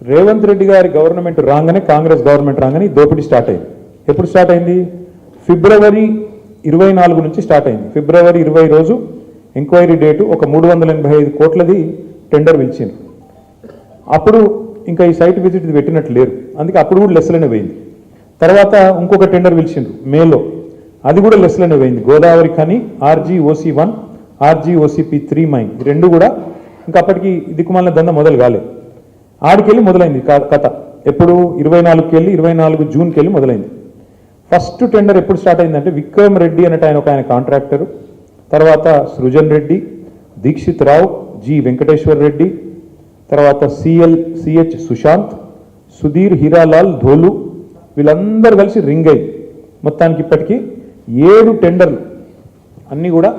రేవంత్ రెడ్డి గారి గవర్నమెంట్ రాగానే, కాంగ్రెస్ గవర్నమెంట్ రాగానే దోపిడీ స్టార్ట్ అయింది. ఎప్పుడు స్టార్ట్ అయింది? ఫిబ్రవరి 24 నుంచి స్టార్ట్ అయింది. ఫిబ్రవరి 20 రోజు ఎంక్వైరీ డేటు ఒక 385 కోట్లది టెండర్ పిలిచింది. అప్పుడు ఇంకా ఈ సైట్ విజిట్ పెట్టినట్టు లేరు, అందుకే అప్పుడు కూడా లెస్లోనే పోయింది. తర్వాత ఇంకొక టెండర్ పిలిచిండ్రు మేలో, అది కూడా లెస్లోనే పోయింది. Godavari Khani RGOC1, RGOCP3 mine, రెండు కూడా ఇంకా అప్పటికి దిక్కుమాలిన దంద మొదలు కాలేదు. ఆడికెళ్ళి మొదలైంది కథ. ఎప్పుడు 24కి వెళ్ళి 24 జూన్కి వెళ్ళి మొదలైంది. ఫస్ట్ టెండర్ ఎప్పుడు స్టార్ట్ అయిందంటే విక్రమ్ రెడ్డి అన్నట్టు ఆయన కాంట్రాక్టరు, తర్వాత సృజన్ రెడ్డి, దీక్షిత్ రావు, జి వెంకటేశ్వర్ రెడ్డి, తర్వాత CH సుశాంత్, సుధీర్ హీరాలాల్ ధోలు, వీళ్ళందరూ కలిసి రింగ్ అయ్యి మొత్తానికి ఇప్పటికీ 7 టెండర్లు అన్నీ కూడా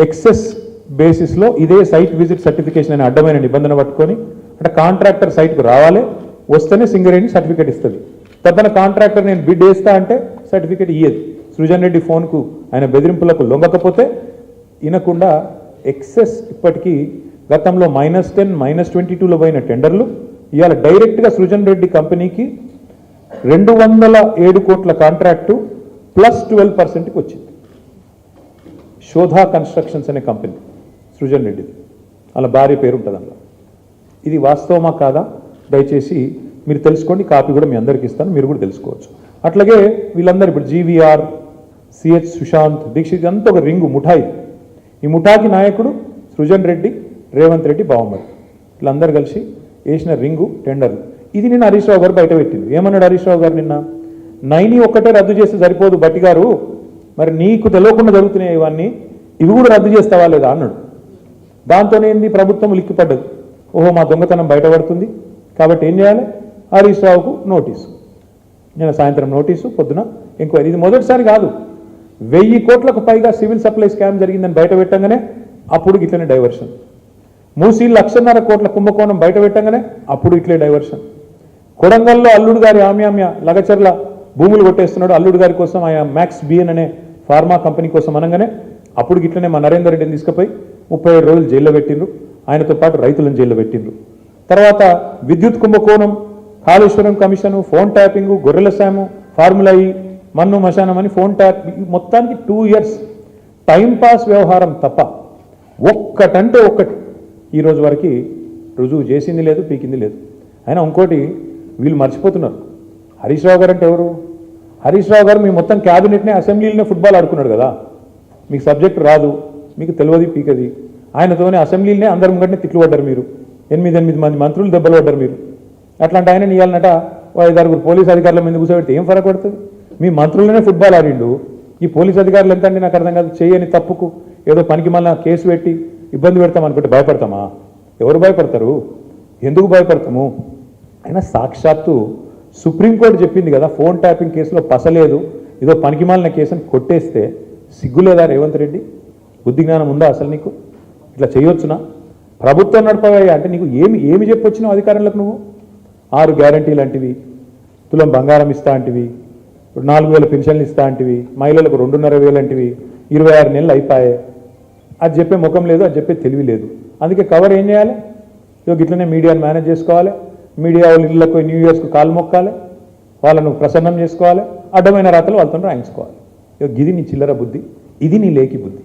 ఎక్సెస్ బేసిస్లో ఇదే సైట్ విజిట్ సర్టిఫికేషన్ అనే అడ్డమైన నిబంధన పట్టుకొని, అంటే కాంట్రాక్టర్ సైట్కు రావాలి, వస్తేనే సింగరేణి సర్టిఫికేట్ ఇస్తుంది. తప్పన కాంట్రాక్టర్ నేను బిడ్ వేస్తా అంటే సర్టిఫికేట్ ఇయ్యేది. సృజన్ రెడ్డి ఫోన్కు ఆయన బెదిరింపులకు లొంగకపోతే వినకుండా ఎక్సెస్ ఇప్పటికీ గతంలో -10, -22లో పోయిన టెండర్లు ఇవాళ డైరెక్ట్గా సృజన్ రెడ్డి కంపెనీకి 207 కోట్ల కాంట్రాక్టు +12%కి వచ్చింది. శోధా కన్స్ట్రక్షన్స్ అనే కంపెనీ సృజన్ రెడ్డిది, అలా భార్య పేరు ఉంటుంది అందులో. ఇది వాస్తవమా కాదా దయచేసి మీరు తెలుసుకోండి, కాపీ కూడా మీ అందరికీ ఇస్తాను, మీరు కూడా తెలుసుకోవచ్చు. అట్లాగే వీళ్ళందరూ ఇప్పుడు GVR, CH సుశాంత్, దీక్షిత్ అంతా ఒక రింగు ముఠాయి. ఈ ముఠాకి నాయకుడు సృజన్ రెడ్డి, రేవంత్ రెడ్డి బావమరి, వీళ్ళందరూ కలిసి వేసిన రింగు టెండర్లు. ఇది నిన్న హరీష్ రావు గారు బయట పెట్టింది. ఏమన్నాడు హరీష్ రావు గారు నిన్న? 9 ఒక్కటే రద్దు చేస్తే సరిపోదు బట్టి గారు, మరి నీకు తెలియకుండా జరుగుతున్నాయి ఇవన్నీ, ఇవి కూడా రద్దు చేస్తావా లేదా అన్నాడు. దాంతోనే ఏంది, ప్రభుత్వం లిక్కిపడ్డది. ఓహో మా దొంగతనం బయటపడుతుంది కాబట్టి ఏం చేయాలి, హరీష్ రావుకు నోటీసు. నేను సాయంత్రం నోటీసు, పొద్దున ఎంక్వైరీ. ఇది మొదటిసారి కాదు, 1000 కోట్లకు పైగా సివిల్ సప్లై స్కామ్ జరిగిందని బయట పెట్టంగానే అప్పుడు ఇట్లనే డైవర్షన్. మూసీ 1,50,000 కోట్ల కుంభకోణం బయట పెట్టంగానే అప్పుడు ఇట్లే డైవర్షన్. కొడంగల్లో అల్లుడు గారి ఆమ్యామ్య లగచర్ల భూములు కొట్టేస్తున్నాడు, అల్లుడు గారి కోసం ఆయన మ్యాక్స్ బిఎన్ అనే ఫార్మా కంపెనీ కోసం అనగానే అప్పుడు ఇట్లనే మా నరేందర్ రెడ్డిని తీసుకుపోయి 37 రోజులు జైల్లో పెట్టిండ్రు, ఆయనతో పాటు రైతులను జైల్లో పెట్టిండ్రు. తర్వాత విద్యుత్ కుంభకోణం, కాళేశ్వరం కమిషను, ఫోన్ ట్యాపింగు, గొర్రెల శాము, ఫార్ములా ఈ, మన్ను మశానం అని ఫోన్ ట్యాప్, మొత్తానికి 2 ఇయర్స్ టైంపాస్ వ్యవహారం తప్ప ఒక్కటంటే ఒక్కటి ఈరోజు వరకు రుజువు చేసింది లేదు, పీకింది లేదు. అయినా ఇంకోటి వీళ్ళు మర్చిపోతున్నారు, హరీష్ రావు గారు అంటే ఎవరు? హరీష్ రావు గారు మీ మొత్తం క్యాబినెట్నే అసెంబ్లీలోనే ఫుట్బాల్ ఆడుకున్నాడు కదా, మీకు సబ్జెక్ట్ రాదు, మీకు తెలియదు పీకది. ఆయనతోనే అసెంబ్లీలోనే అందరి ముంగట్నే తిట్లు పడ్డారు మీరు, 8 మంది మంత్రులు దెబ్బలు పడ్డారు మీరు. అట్లాంటి ఆయన ఇవ్వాలన్నట 5-6 పోలీసు అధికారుల మీద కూర్చోబెడితే ఏం ఫరక పడుతుంది? మీ మంత్రులనే ఫుట్బాల్ ఆడిండు, ఈ పోలీసు అధికారులు ఎంత అండి నాకు అర్థం కాదు. చేయని తప్పుకు ఏదో పనికి మళ్ళీ కేసు పెట్టి ఇబ్బంది పెడతాం అనుకుంటే భయపడతామా? ఎవరు భయపడతారు? ఎందుకు భయపడతాము? అయినా సాక్షాత్తు సుప్రీంకోర్టు చెప్పింది కదా, ఫోన్ ట్యాపింగ్ కేసులో పసలేదు, ఏదో పనికిమాలిన కేసుని కొట్టేస్తే సిగ్గులేదా రేవంత్ రెడ్డి? బుద్ధి జ్ఞానం ఉందా అసలు నీకు? ఇట్లా చేయొచ్చునా? ప్రభుత్వం నడపవయ్యా అంటే నీకు ఏమి చెప్పొచ్చినావు అధికారంలోకి? నువ్వు 6 గ్యారంటీ లాంటివి, తులం బంగారం ఇస్తా అంటివి, 4,000 పెన్షన్లు ఇస్తా అంటివి, మహిళలకు 2,500 అంటివి, 26 నెలలు అయిపోయాయి. అది చెప్పే ముఖం లేదు, అది చెప్పే తెలివి లేదు. అందుకే కవర్ ఏం చేయాలి? ఇట్లనే మీడియాను మేనేజ్ చేసుకోవాలి, మీడియా వాళ్ళ ఇళ్లకు న్యూ ఇయర్స్కు కాలు మొక్కాలి, వాళ్ళను ప్రసన్నం చేసుకోవాలి, అడ్డమైన రాతలు వాళ్ళతో రాయించుకోవాలి. గిది నీ చిల్లర బుద్ధి, ఇది నీ లేకి బుద్ధి.